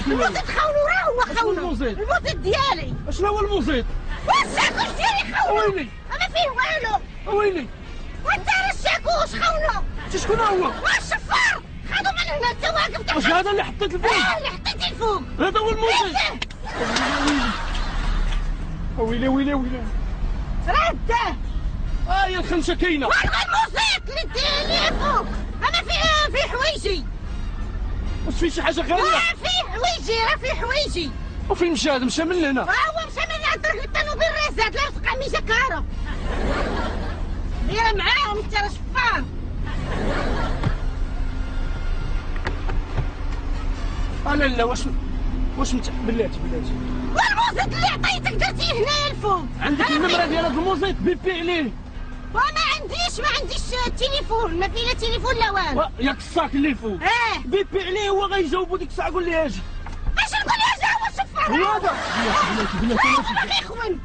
الموزيت خونو، راه هو خونو. الموزيت ديالي. اشنو هو الموزيت؟ والساكوش ديالي خونو. ويلي ما فيه والو. ويلي وانت راه الساكوش خونو. شكون هو؟ الشفار خدو من هنا، انت واقف تحت. واش هذا اللي حطيت الفوق؟ اللي حطيتي الفوق. هذا هو الموزيت. ويلي ويلي ويلي راه داه. هي الخنشه كاينه. وين الموزيت اللي فوق؟ انا فيه حوايجي. واش فيه شي حاجه غاليه؟ فيه حوايجي، راه فيه حوايجي. وفين مشى هذا؟ مشى من هنا. هو مشى من هنا درك الطوموبيل رزات، لا تبقى ميجا كارو. دايره معاهم انت راه شفار. لا لا واش بلاتي والموزيت اللي عطيتك درتيه هنايا الفوق. عندك النمره ديال هذا الموزيت؟ بيبي عليه. وما عنديش التليفون، ما فيه لا تليفون لا والو. ياك الصاك اللي فوق. بيبي عليه هو غيجاوبو ديك الساعه. قول لي اجي. اش نقول لها؟ هو الشفار هذا بلاتي غيخون.